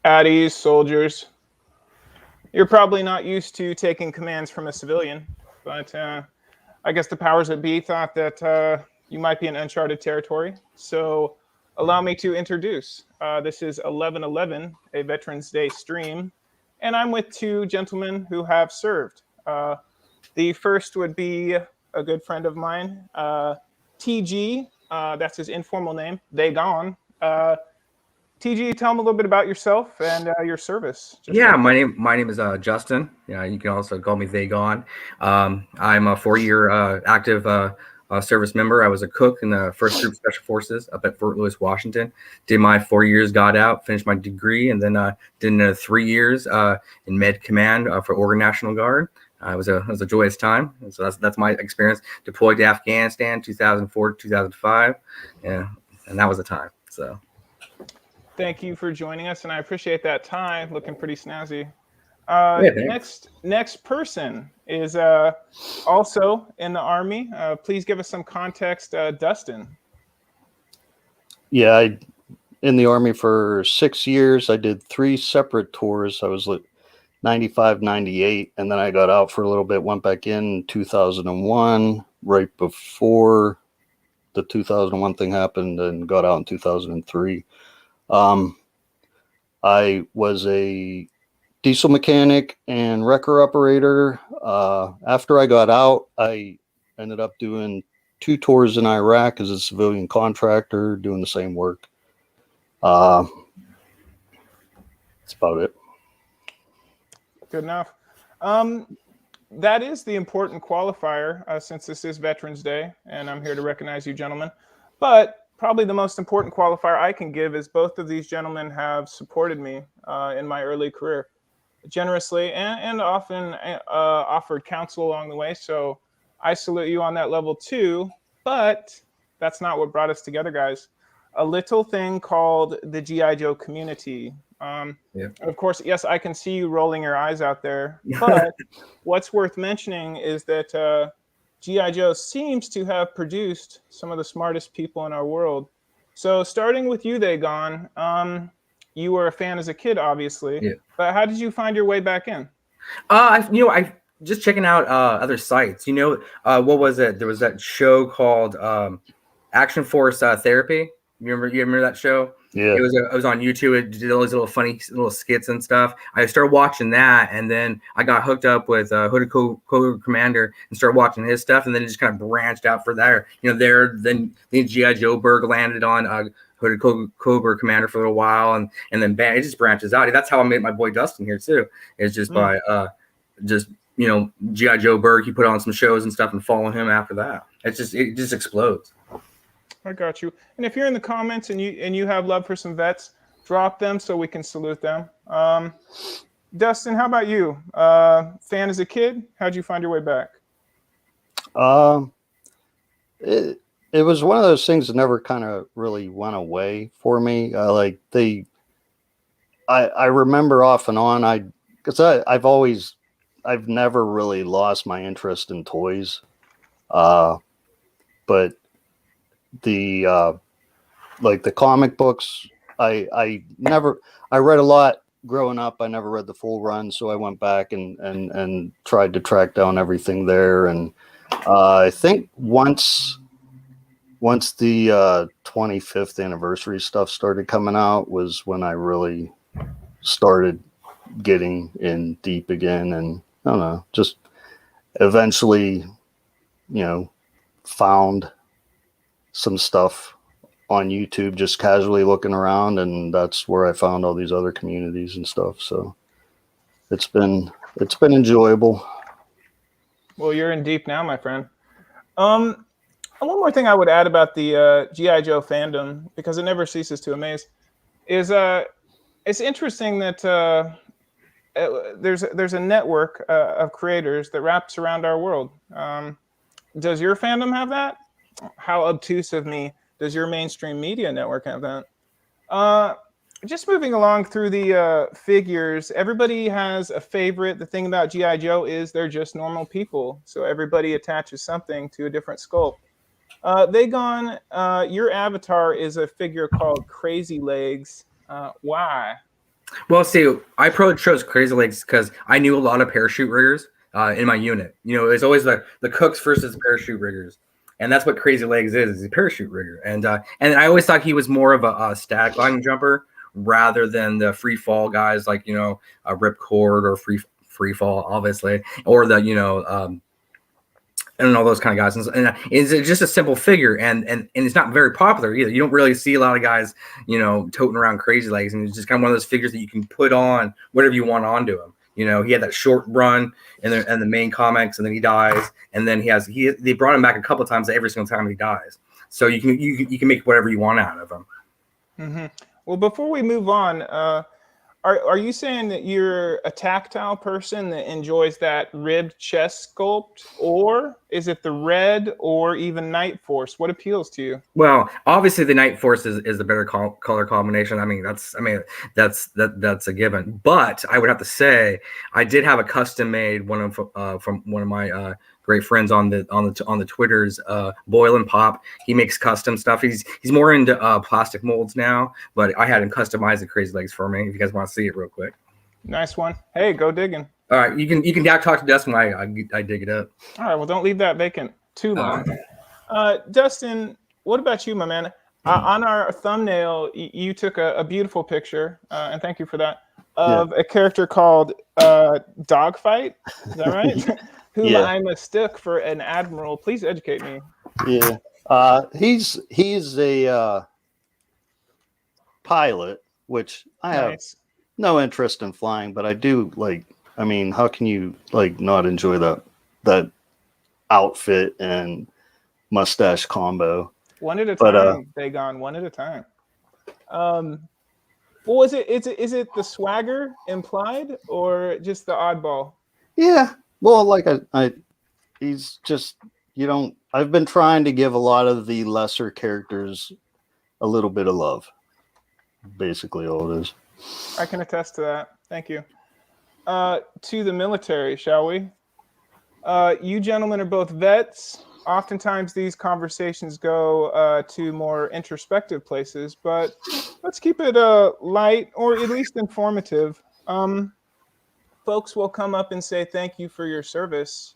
At ease, soldiers. You're probably not used to taking commands from a civilian, but I guess the powers that be thought that you might be in uncharted territory. So allow me to introduce. This is 1111, a Veterans Day stream, and I'm with two gentlemen who have served. The first would be a good friend of mine, TG. That's his informal name. They gone. TG, tell them a little bit about yourself and your service. My name is Justin. Yeah, you can also call me Vagon. I'm a 4-year active service member. I was a cook in the First Group Special Forces up at Fort Lewis, Washington. Did my 4 years, got out, finished my degree, and then did another 3 years in Med Command for Oregon National Guard. It was a joyous time. And so that's my experience. Deployed to Afghanistan, 2004 to 2005, yeah, and that was the time. So. Thank you for joining us, and I appreciate that tie. Looking pretty snazzy. Next person is also in the Army. Please give us some context, Dustin. Yeah, in the Army for 6 years. I did 3 separate tours. I was like 95, 98, and then I got out for a little bit, went back in 2001, right before the 2001 thing happened, and got out in 2003. I was a diesel mechanic and wrecker operator. After I got out, I ended up doing 2 tours in Iraq as a civilian contractor, doing the same work. That's about it. Good enough. That is the important qualifier, since this is Veterans Day, and I'm here to recognize you gentlemen. But probably the most important qualifier I can give is both of these gentlemen have supported me in my early career generously and often offered counsel along the way. So I salute you on that level too. But that's not what brought us together, guys. A little thing called the G.I. Joe community. Of course, yes, I can see you rolling your eyes out there. But what's worth mentioning is that G.I. Joe seems to have produced some of the smartest people in our world. So starting with you, Vagon, you were a fan as a kid, obviously. Yeah. But how did you find your way back in? I just checking out other sites. What was it? There was that show called Action Force Therapy. You remember that show? Yeah. It was on YouTube. It did all these little funny little skits and stuff. I started watching that, and then I got hooked up with Hooded Cobra Commander and started watching his stuff, and then it just kind of branched out for there. Then G.I. Joe Berg landed on Hooded Cobra Commander for a little while, and then bam, it just branches out. That's how I met my boy Dustin here too. It's just by G.I. Joe Berg. He put on some shows and stuff, and following him after that. It just explodes. I got you. And if you're in the comments and you have love for some vets, drop them so we can salute them. Dustin, how about you? Fan as a kid? How'd you find your way back? It was one of those things that never kind of really went away for me. I remember off and on, I've never really lost my interest in toys. But the comic books, I read a lot growing up. I never read the full run, so I went back and tried to track down everything there. And I think once the 25th anniversary stuff started coming out was when I really started getting in deep again. And I don't know, just eventually, found some stuff on YouTube, just casually looking around, and that's where I found all these other communities and stuff. So it's been enjoyable. Well, you're in deep now, my friend. One more thing I would add about the G.I. Joe fandom, because it never ceases to amaze, is it's interesting that there's a network of creators that wraps around our world. Does your fandom have that? How obtuse of me. Does your mainstream media network have that? Just moving along through the figures, everybody has a favorite. The thing about G.I. Joe is they're just normal people. So everybody attaches something to a different sculpt. Vagon, your avatar is a figure called Crazy Legs. Why? Well, see, I chose Crazy Legs because I knew a lot of parachute riggers in my unit. It's always the cooks versus the parachute riggers, and that's what Crazy Legs is a parachute rigger. And I always thought he was more of a static line jumper rather than the free fall guys like a Ripcord or free fall, obviously, or the and all those kind of guys. And it's just a simple figure, and it's not very popular either. You don't really see a lot of guys, toting around Crazy Legs, and it's just kind of one of those figures that you can put on whatever you want onto him. He had that short run in the main comics, and then he dies, and then they brought him back a couple of times every single time he dies. So you can make whatever you want out of him. Mm-hmm. Well, before we move on, are you saying that you're a tactile person that enjoys that ribbed chest sculpt, or is it the red or even Night Force? What appeals to you? Well, obviously the Night Force is the better color combination. That's a given. But I would have to say I did have a custom made one from one of my great friends on the Twitters, Boil and Pop. He makes custom stuff. He's more into plastic molds now, but I had him customize the Crazy Legs for me. If you guys want to see it real quick. Nice one. Hey, go digging. All right, you can talk to Dustin when I dig it up. All right, well, don't leave that vacant too long. Dustin, what about you, my man? On our thumbnail, you took a beautiful picture, and thank you for that, of a character called Dogfight. Is that right? Whom I mistook for an admiral. Please educate me. Yeah, he's a pilot, which I have no interest in flying, but I do like. I mean, how can you not enjoy that outfit and mustache combo? One at a time, Dagon. One at a time. Well, is it the swagger implied or just the oddball? Yeah. Well, he's just I've been trying to give a lot of the lesser characters a little bit of love. Basically, all it is. I can attest to that. Thank you. To the military, shall we? You gentlemen are both vets. Oftentimes these conversations go to more introspective places, but let's keep it light or at least informative. Folks will come up and say thank you for your service.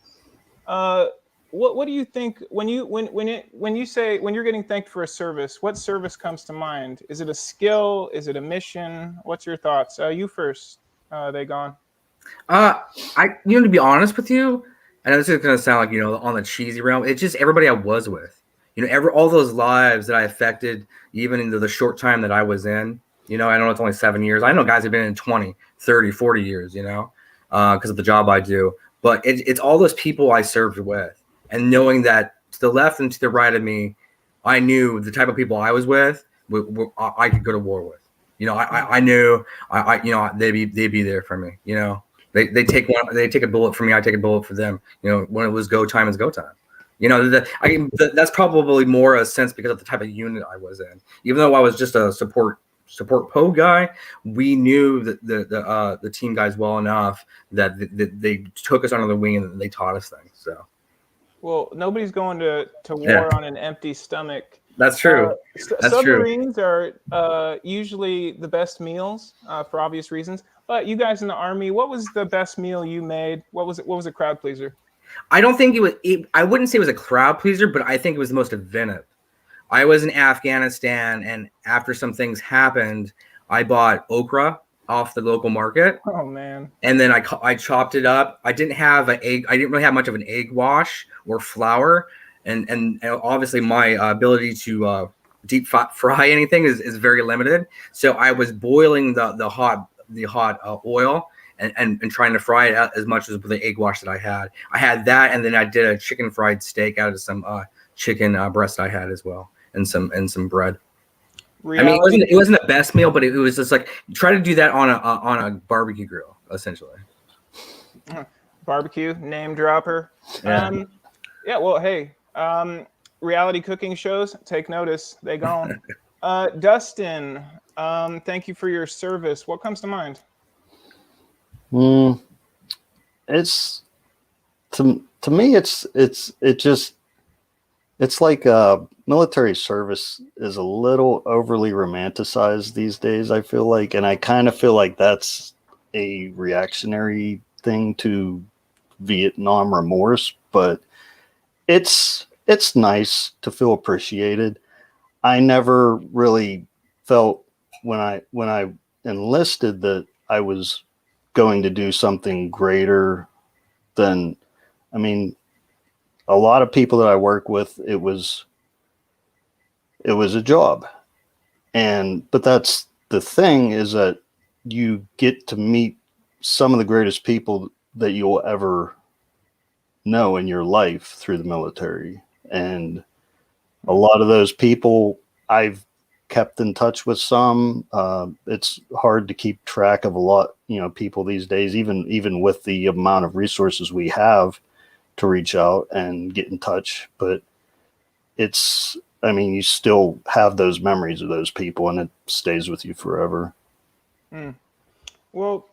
What do you think when you're getting thanked for a service? What service comes to mind? Is it a skill? Is it a mission? What's your thoughts? You first. They gone. To be honest with you, I know this is gonna sound like on the cheesy realm. It's just everybody I was with. All those lives that I affected, even into the short time that I was in. I know it's only 7 years. I know guys have been in 20, 30, 40 years. Because of the job I do. But it's all those people I served with, and knowing that to the left and to the right of me, I knew the type of people I was with. I could go to war with. I knew they'd be there for me. They take a bullet for me. I take a bullet for them. When it was go time, it's go time. That's probably more a sense because of the type of unit I was in. Even though I was just a support Poe guy, we knew that the team guys well enough that they took us under the wing and they taught us things. So, well, nobody's going to war on an empty stomach. That's true. Submarines are usually the best meals for obvious reasons. But you guys in the Army, what was the best meal you made? What was it? What was a crowd pleaser? I don't think it was. I wouldn't say it was a crowd pleaser, but I think it was the most inventive. I was in Afghanistan, and after some things happened, I bought okra off the local market. Oh man! And then I chopped it up. I didn't have an egg. I didn't really have much of an egg wash or flour, and obviously my ability to deep fry anything is very limited. So I was boiling the hot oil and trying to fry it out as much as the egg wash that I had. I had that, and then I did a chicken fried steak out of some chicken breast I had as well. And some bread. Reality. It wasn't the best meal, but it was just like try to do that on a barbecue grill, essentially. Barbecue name dropper. Yeah. Well, hey, reality cooking shows, take notice. They gone. Dustin, thank you for your service. What comes to mind? It's to me. It it's like military service is a little overly romanticized these days, I feel like, and I kind of feel like that's a reactionary thing to Vietnam remorse, but it's nice to feel appreciated. I never really felt when I enlisted that I was going to do something greater than, I mean, a lot of people that I work with, it was a job. But that's the thing, is that you get to meet some of the greatest people that you'll ever know in your life through the military. And a lot of those people I've kept in touch with some. It's hard to keep track of a lot, people these days, even with the amount of resources we have to reach out and get in touch. But you still have those memories of those people, and it stays with you forever. Well,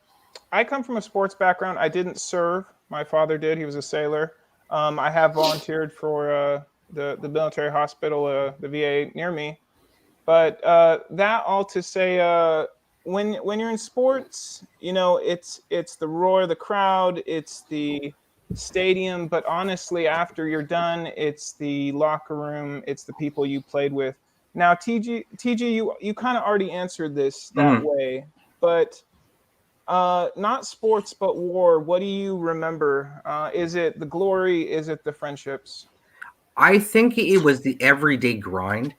I come from a sports background. I didn't serve. My father did. He was a sailor. I have volunteered for the military hospital, the VA near me. But that all to say, when you're in sports, it's the roar of the crowd, it's the stadium. But honestly, after you're done, it's the locker room, it's the people you played with. Now, TG, you kind of already answered this that way, but not sports, but war. What do you remember? Is it the glory? Is it the friendships? I think it was the everyday grind.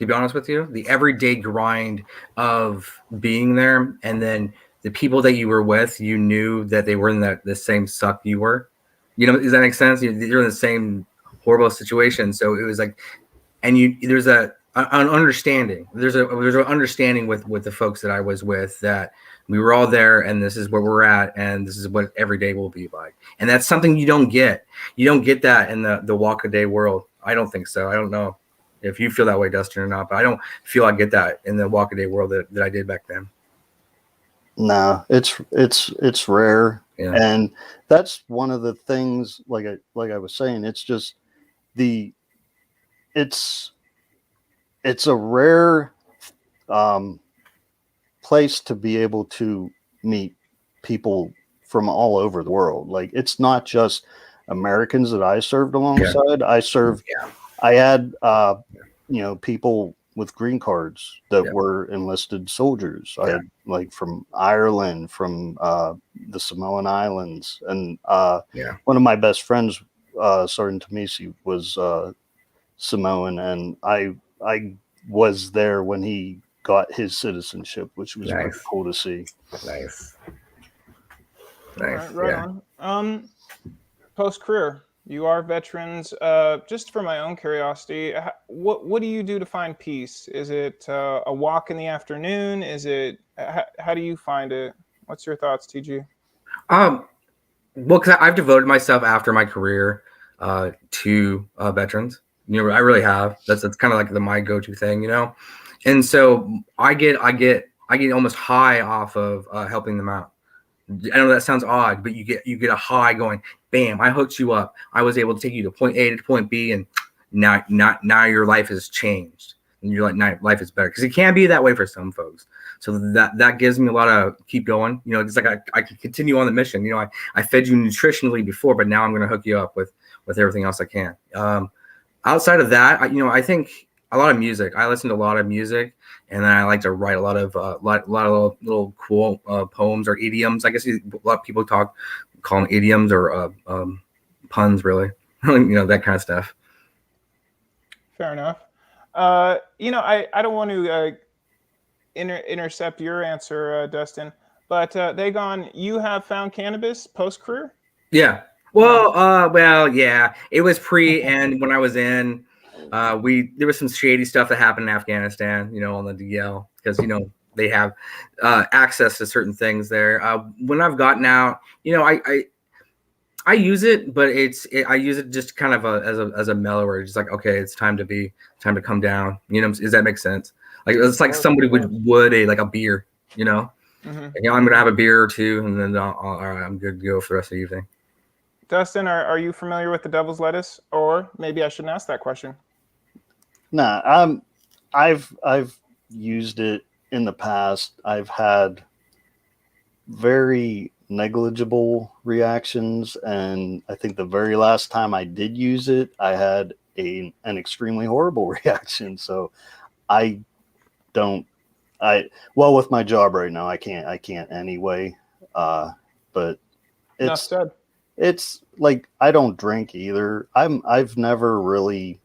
To be honest with you, the everyday grind of being there, and then the people that you were with, you knew that they were in the same suck you were. Does that make sense? You're in the same horrible situation. So it was like, and there's an understanding. There's an understanding with the folks that I was with, that we were all there, and this is where we're at, and this is what every day will be like. And that's something you don't get. You don't get that in the walk a day world. I don't think so. I don't know if you feel that way, Dustin, or not, but I don't feel I get that in the walk a day world that I did back then. No, it's rare. Yeah. And that's one of the things, like I was saying, it's just it's a rare place to be able to meet people from all over the world. Like, it's not just Americans that I served alongside. Yeah. I had people with green cards that were enlisted soldiers. I had, like, from Ireland, from the Samoan Islands, and one of my best friends, Sergeant Tamisi, was Samoan, and I was there when he got his citizenship, which was pretty cool to see. Nice. Right on. Post-career, you are veterans. Just for my own curiosity, what do you do to find peace? Is it a walk in the afternoon? Is it how do you find it? What's your thoughts, TG? Well, because I've devoted myself after my career to veterans. I really have. That's kind of like my go-to thing, And so I get almost high off of helping them out. I know that sounds odd, but you get a high going, bam, I hooked you up. I was able to take you to point A to point B, and now your life has changed. And you're like, now life is better. Because it can be that way for some folks. So that gives me a lot of keep going. It's like I can continue on the mission. I fed you nutritionally before, but now I'm going to hook you up with everything else I can. Outside of that, I think a lot of music. I listen to a lot of music, and then I like to write a lot of little cool poems or idioms. I guess a lot of people call them idioms or puns, really. That kind of stuff. Fair enough. I don't want to intercept your answer, Dustin, but Dagon, you have found cannabis post-career? Yeah. Well, yeah. It was pre, and when I was in, there was some shady stuff that happened in Afghanistan, on the DL, because they have access to certain things there. When I've gotten out, I use it, but I use it just kind of as a mellower, just like, okay, it's time to come down. Does that make sense? Like, it's like somebody would a beer, I'm gonna have a beer or two, and then all right, I'm good to go for the rest of the evening. Dustin, are you familiar with the devil's lettuce? Or maybe I shouldn't ask that question. Nah, I've used it in the past. I've had very negligible reactions, and I think the very last time I did use it, I had an extremely horrible reaction. So I don't. Well, with my job right now, I can't anyway. But Enough said. it's like I don't drink either. I've never really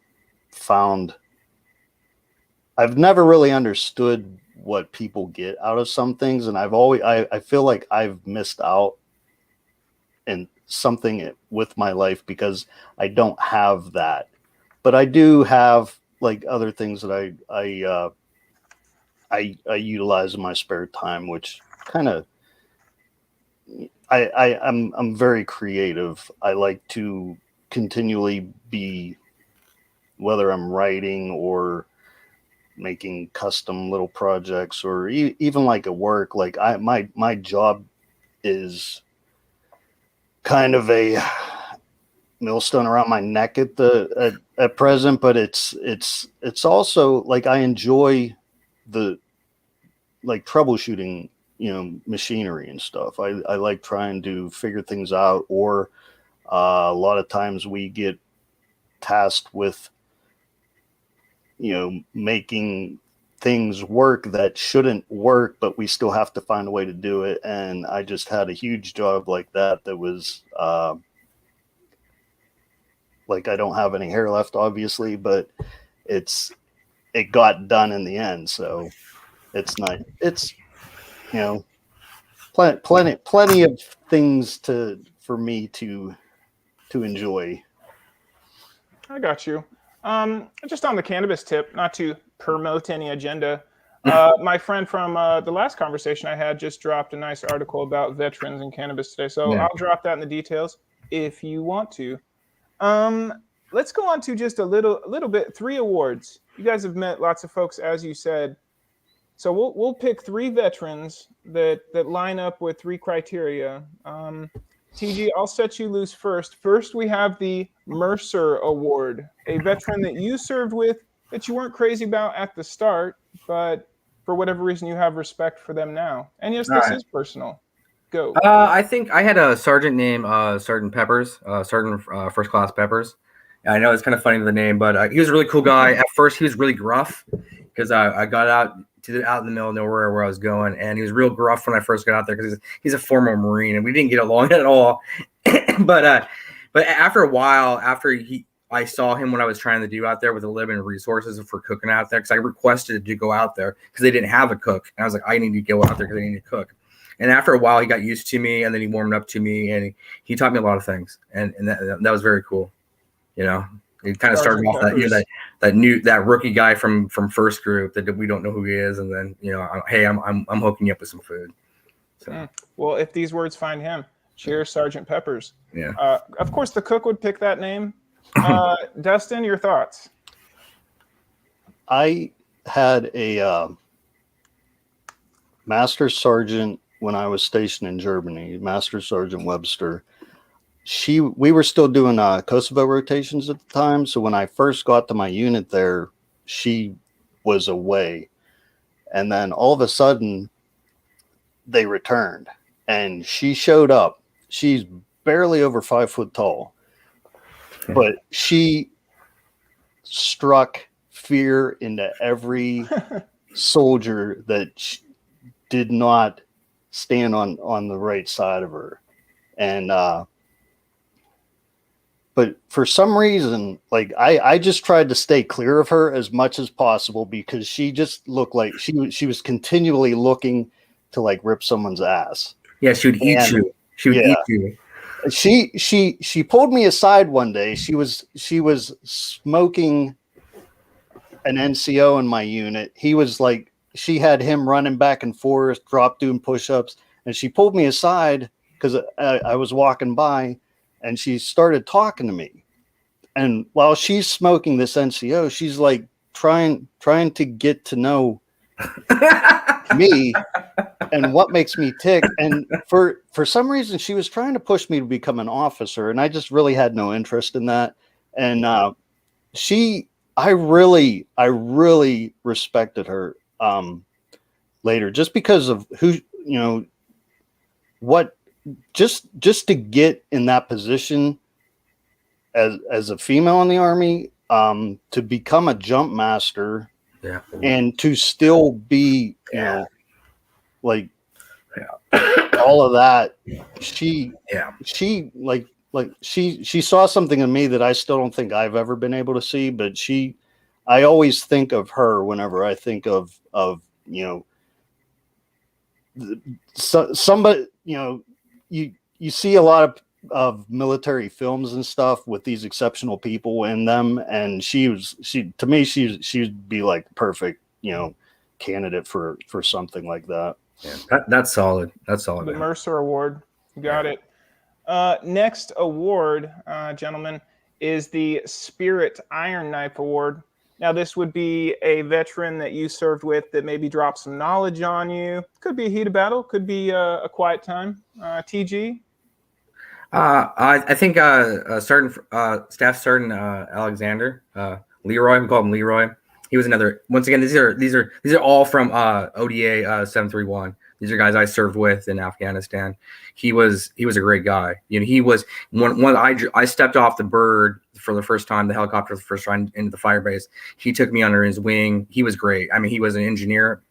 understood what people get out of some things, and I feel like I've missed out in something with my life because I don't have that. But I do have like other things that I utilize in my spare time, which kind of I'm very creative. I like to continually be, whether I'm writing or making custom little projects or even like at work, like my job is kind of a millstone around my neck at present, but it's also like I enjoy the like troubleshooting, machinery and stuff. I like trying to figure things out, or a lot of times we get tasked with making things work that shouldn't work, but we still have to find a way to do it. And I just had a huge job like that was like, I don't have any hair left, obviously, but it got done in the end. So it's plenty of things for me to enjoy. I got you. Just on the cannabis tip, not to promote any agenda. My friend from the last conversation I had just dropped a nice article about veterans and cannabis today. So Yeah. I'll drop that in the details if you want to. Let's go on to just a little bit. 3 awards. You guys have met lots of folks, as you said. So we'll pick 3 veterans that line up with 3 criteria. TG, I'll set you loose first. First, we have the Mercer Award, a veteran that you served with that you weren't crazy about at the start, but for whatever reason you have respect for them now. And yes, this is personal. Go. I think I had a sergeant named Sergeant Peppers, Sergeant First Class Peppers. I know it's kind of funny the name, but he was a really cool guy. At first, he was really gruff because I got out in the middle of nowhere where I was going, and he was real gruff when I first got out there because he's a former Marine, and we didn't get along at all. but after a while, I saw him when I was trying to do out there with the limited resources for cooking out there, because I requested to go out there because they didn't have a cook, and I was like, I need to go out there because I need to cook. And after a while, he got used to me, and then he warmed up to me, and he taught me a lot of things, and that was very cool. He kind of started off that rookie guy from first group that we don't know who he is, and then hey, I'm hooking you up with some food. So. Well, if these words find him, cheers, Sergeant Peppers. Yeah. Of course, the cook would pick that name. Dustin, your thoughts? I had a Master Sergeant when I was stationed in Germany, Master Sergeant Webster. We were still doing Kosovo rotations at the time. So when I first got to my unit there, she was away. And then all of a sudden they returned and she showed up. She's barely over 5 foot tall, but she struck fear into every soldier that did not stand on the right side of her. And, but for some reason, like I just tried to stay clear of her as much as possible because she just looked like she was continually looking to like rip someone's ass. Yeah, she would eat you. She would eat you. She pulled me aside one day. She was smoking an NCO in my unit. He was like, she had him running back and forth, doing push-ups, and she pulled me aside because I was walking by. And she started talking to me. And while she's smoking this NCO, she's like trying to get to know me. and what makes me tick. And for some reason, she was trying to push me to become an officer, and I just really had no interest in that. And I really respected her later, just because of who, what, just to get in that position as a female in the Army, to become a jump master, and to still be, like all of that. She saw something in me that I still don't think I've ever been able to see, but I always think of her whenever I think of somebody, you see a lot of military films and stuff with these exceptional people in them, and she'd be like perfect, candidate for something like that. Yeah, that's solid. That's solid. The Mercer Award. Got it. Next award, gentlemen, is the Spirit Iron Knife Award. Now, this would be a veteran that you served with that maybe dropped some knowledge on you. Could be a heat of battle. Could be a quiet time. TG? I think Staff Sergeant Alexander, Leroy, we call him Leroy. He was another. Once again, these are all from ODA 731. These are guys I served with in Afghanistan. He was a great guy. He was one. I stepped off the bird for the first time, the helicopter for the first time into the fire base. He took me under his wing. He was great. I mean, he was an engineer,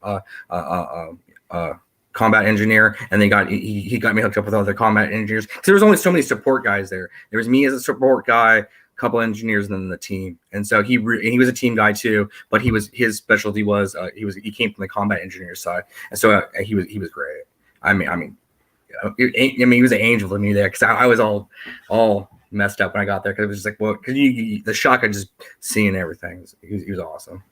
combat engineer, and he got me hooked up with other combat engineers. There was only so many support guys there. There was me as a support guy, couple engineers, and then the team. And so he was a team guy too, but his specialty was he came from the combat engineer side, and so he was great. I mean he was an angel to me there, because I was all messed up when I got there, because it was just like, well, because the shock of just seeing everything. He was awesome.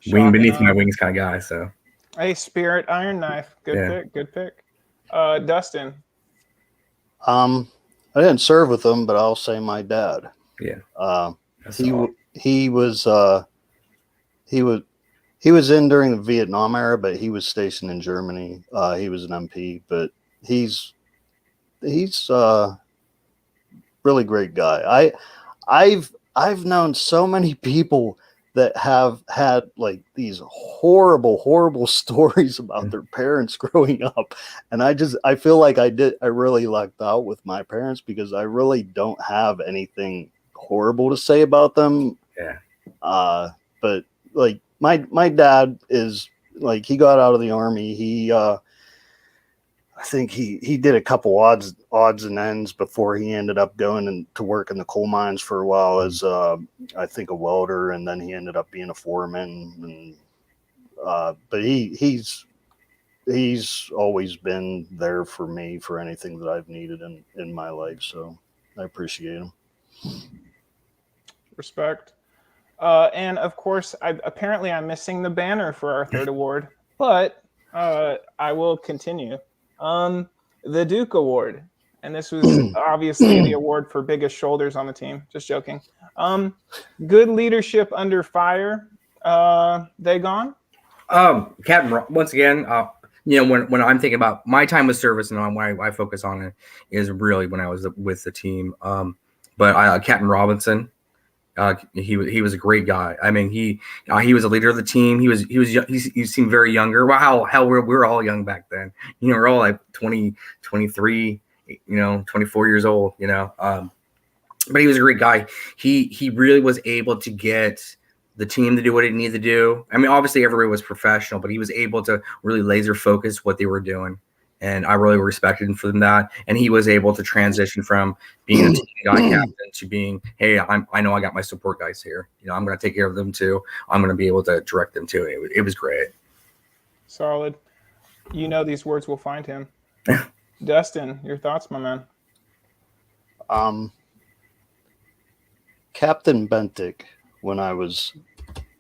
Wing beneath my wings kind of guy. So a Spirit Iron Knife, good pick. Dustin. I didn't serve with him, but I'll say my dad. Yeah. He was in during the Vietnam era, but he was stationed in Germany. He was an MP, but he's really great guy. I've known so many people that have had like these horrible stories about their parents growing up. And I feel like I really lucked out with my parents, because I really don't have anything horrible to say about them. Yeah. But like my dad is like, he got out of the Army. He, I think he did a couple odds and ends before he ended up going to work in the coal mines for a while as I think a welder, and then he ended up being a foreman. And but he's always been there for me for anything that I've needed in my life. So I appreciate him. Respect. And of course, apparently I'm missing the banner for our third award, but I will continue. The Duke Award, and this was obviously the award for biggest shoulders on the team. Just joking. Good leadership under fire. They gone? Captain, once again, when I'm thinking about my time with service and when I focus on it is really when I was with the team. But Captain Robinson, he was a great guy. I mean, he was a leader of the team. He seemed very younger. Well, hell, we were all young back then. We're all like 20, 23, 24 years old. But he was a great guy. He really was able to get the team to do what it needed to do. I mean, obviously everybody was professional, but he was able to really laser focus what they were doing. And I really respected him for that. And he was able to transition from being a team guy captain to being, hey, I know I got my support guys here. I'm going to take care of them too. I'm going to be able to direct them too. It was great. Solid. These words will find him. Dustin, your thoughts, my man? Captain Bentic, when I was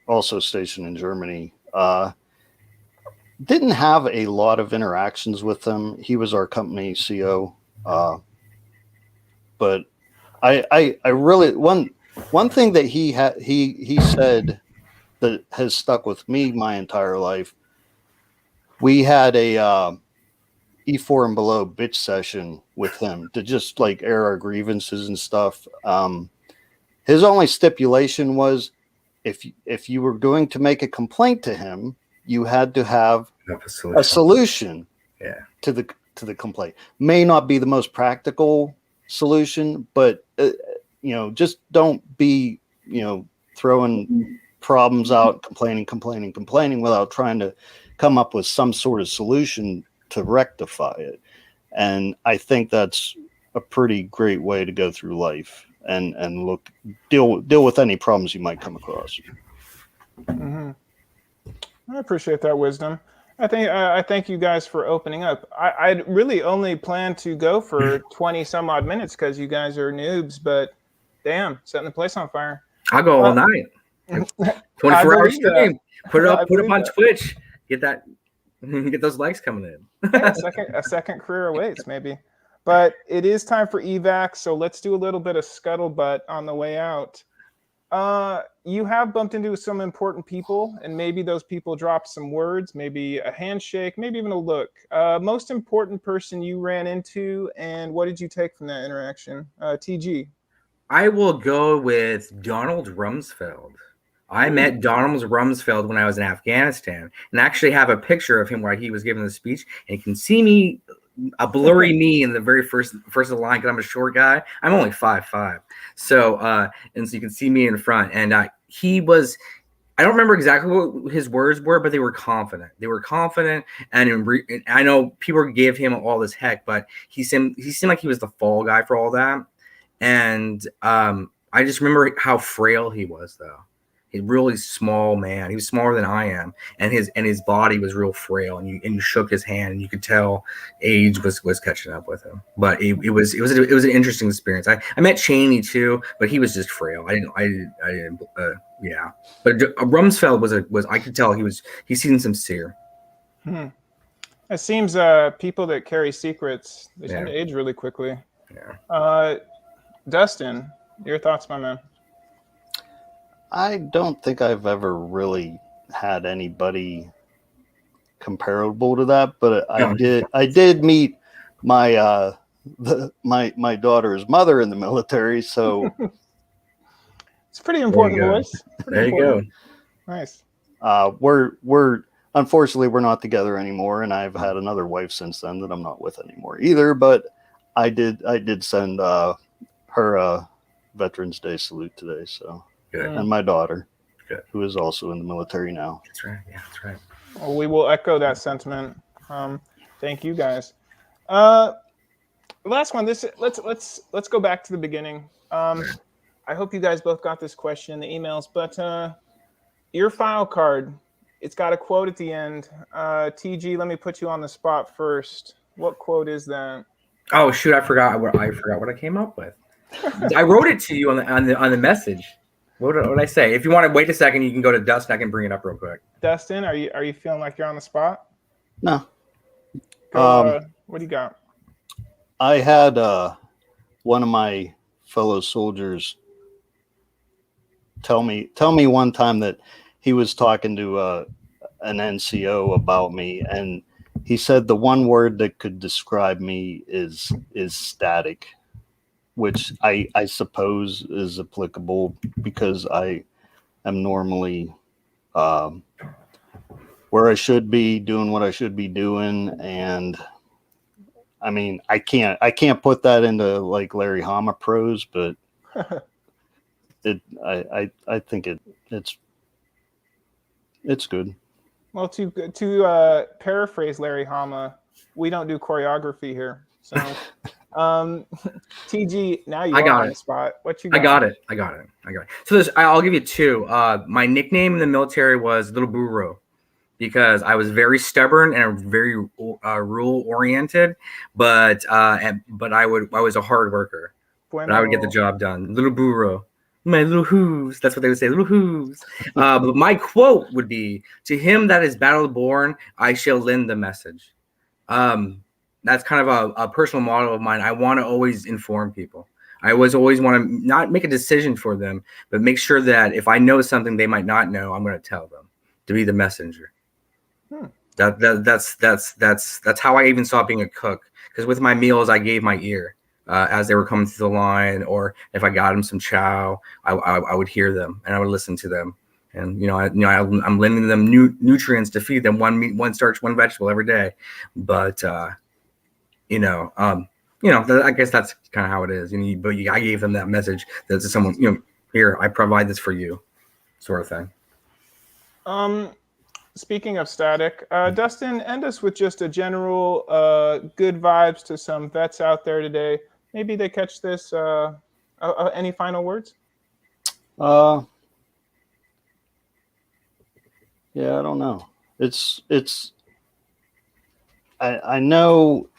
also stationed in Germany, didn't have a lot of interactions with him. He was our company CO. But I really, one thing that he said that has stuck with me my entire life we had a E4 and below bitch session with him to just like air our grievances and stuff. His only stipulation was if you were going to make a complaint to him, you had to have a solution to the complaint. May not be the most practical solution, but just don't be throwing problems out, complaining without trying to come up with some sort of solution to rectify it. And I think that's a pretty great way to go through life and deal with any problems you might come across. Mm-hmm. I appreciate that wisdom. I thank you guys for opening up. I really only plan to go for 20 some odd minutes because you guys are noobs, but damn, setting the place on fire. I'll go all night. 24-hour stream. Put it up on Twitch. Get those likes coming in. Yeah, a second career awaits, maybe. But it is time for evac, so let's do a little bit of scuttlebutt on the way out. You have bumped into some important people, and maybe those people dropped some words, maybe a handshake, maybe even a look. Most important person you ran into, and what did you take from that interaction? TG. I will go with Donald Rumsfeld. I met Donald Rumsfeld when I was in Afghanistan, and actually have a picture of him where he was giving the speech, and you can see me, a blurry me in the very first of the line because I'm a short guy. I'm only 5'5", so and so you can see me in front. And he was, I don't remember exactly what his words were, but they were confident. And I know people gave him all this heck, but he seemed like he was the fall guy for all that. And I just remember how frail he was, though. He's a really small man. He was smaller than I am, and his body was real frail. And you shook his hand, and you could tell age was catching up with him. But it was an interesting experience. I met Cheney too, but he was just frail. I didn't. Yeah. But Rumsfeld was I could tell he seemed sincere. It seems people that carry secrets, they tend to age really quickly. Yeah. Dustin, your thoughts, my man? I don't think I've ever really had anybody comparable to that, but I did meet my my daughter's mother in the military, so it's a pretty important voice. There you go. Nice. We're unfortunately we're not together anymore, and I've had another wife since then that I'm not with anymore either. But I did send her a Veterans Day salute today, so. Good. And my daughter, Good. Who is also in the military now. That's right. Yeah, that's right. Well, we will echo that sentiment. Thank you, guys. Last one. Let's go back to the beginning. I hope you guys both got this question in the emails, but your file card, it's got a quote at the end. TG, let me put you on the spot first. What quote is that? Oh shoot! I forgot what I came up with. I wrote it to you on the message. What did I say? If you want to wait a second, you can go to Dustin. I can bring it up real quick. Dustin, are you feeling like you're on the spot? No. What do you got? I had one of my fellow soldiers tell me one time that he was talking to an NCO about me, and he said the one word that could describe me is static, which I suppose is applicable because I am normally where I should be, doing what I should be doing. And I mean, I can't put that into like Larry Hama prose, but I think it's good. Well, to paraphrase Larry Hama, we don't do choreography here. So TG, now you are on the spot. What you got? I got it. So I'll give you two. My nickname in the military was Little Burro because I was very stubborn and very rule oriented, but I was a hard worker. But I would get the job done. Little Burro. My little hooves. That's what they would say. Little hooves. But my quote would be, to him that is battle born, I shall lend the message. That's kind of a personal motto of mine. I want to always inform people. I always want to not make a decision for them, but make sure that if I know something they might not know, I'm going to tell them, to be the messenger. That's how I even saw being a cook. Because with my meals, I gave my ear as they were coming through the line, or if I got them some chow, I would hear them and I would listen to them. And I'm lending them nutrients to feed them, one meat, one starch, one vegetable every day. But I guess that's kind of how it is. I gave them that message that to someone, here, I provide this for you, sort of thing. Speaking of static, Dustin, end us with just a general good vibes to some vets out there today. Maybe they catch this. Any final words? Yeah, I don't know. I know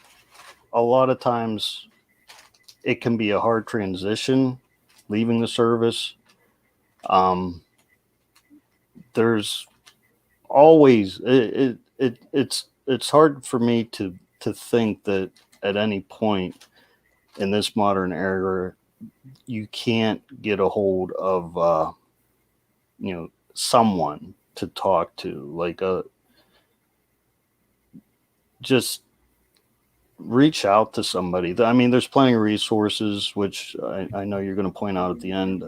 a lot of times it can be a hard transition leaving the service. There's always it's hard for me to think that at any point in this modern era you can't get a hold of someone to talk to, like just reach out to somebody. I mean, there's plenty of resources, which I know you're going to point out at the end.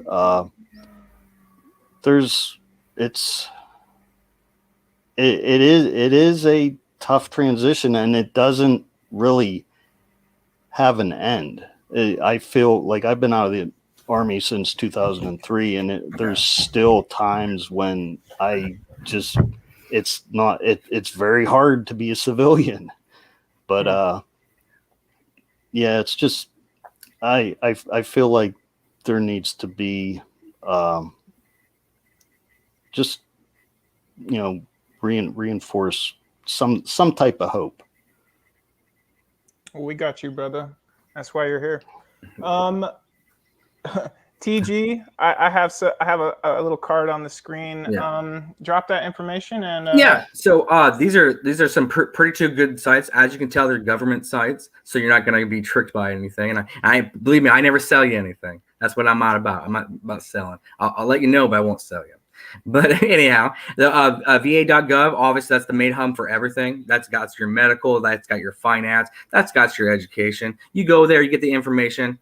It is a tough transition, and it doesn't really have an end. I feel like I've been out of the Army since 2003, and there's still times when it's very hard to be a civilian, but yeah, it's just I feel like there needs to be just reinforce some type of hope. Well, we got you, brother. That's why you're here. TG, I have a little card on the screen. Yeah. Drop that information and yeah. So these are some pretty two good sites. As you can tell, they're government sites, so you're not going to be tricked by anything. And I believe me, I never sell you anything. That's what I'm not about. I'm not about selling. I'll let you know, but I won't sell you. But anyhow, the va.gov, obviously that's the main hub for everything. That's got your medical, that's got your finance, that's got your education. You go there, you get the information.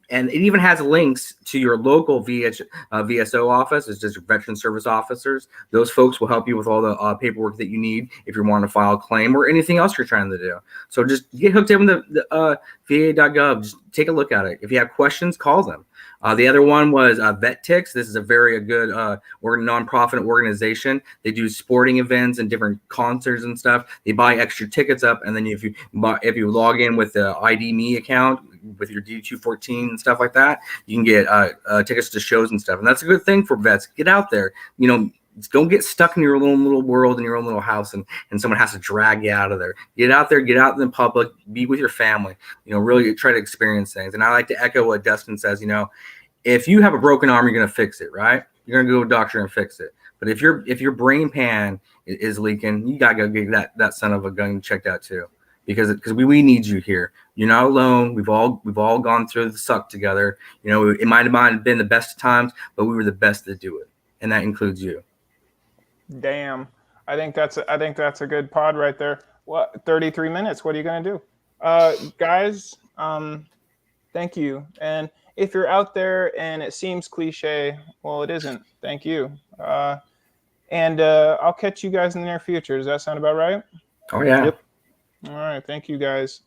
And it even has links to your local VSO office. It's just Veteran Service Officers. Those folks will help you with all the paperwork that you need if you're wanting to file a claim or anything else you're trying to do. So just get hooked up with the va.gov. Just take a look at it. If you have questions, call them. The other one was VetTix. This is a very good nonprofit organization. They do sporting events and different concerts and stuff. They buy extra tickets up, and then if you log in with the ID.me account with your D214 and stuff like that, you can get tickets to shows and stuff. And that's a good thing for vets. Get out there. Don't get stuck in your little world in your own little house and someone has to drag you out of there. Get out there, get out in the public, be with your family, really try to experience things. And I like to echo what Dustin says, if you have a broken arm, you're going to fix it, right? You're going to go to a doctor and fix it. But if your brain pan is leaking, you got to go get that son of a gun checked out too. Because we need you here. You're not alone. We've all gone through the suck together. It might have been the best of times, but we were the best to do it. And that includes you. Damn, I think that's a good pod right there. What, 33 minutes? What are you gonna do, guys? Thank you. And if you're out there and it seems cliche, well, it isn't. Thank you. And I'll catch you guys in the near future. Does that sound about right? Oh yeah. Yep. All right. Thank you, guys.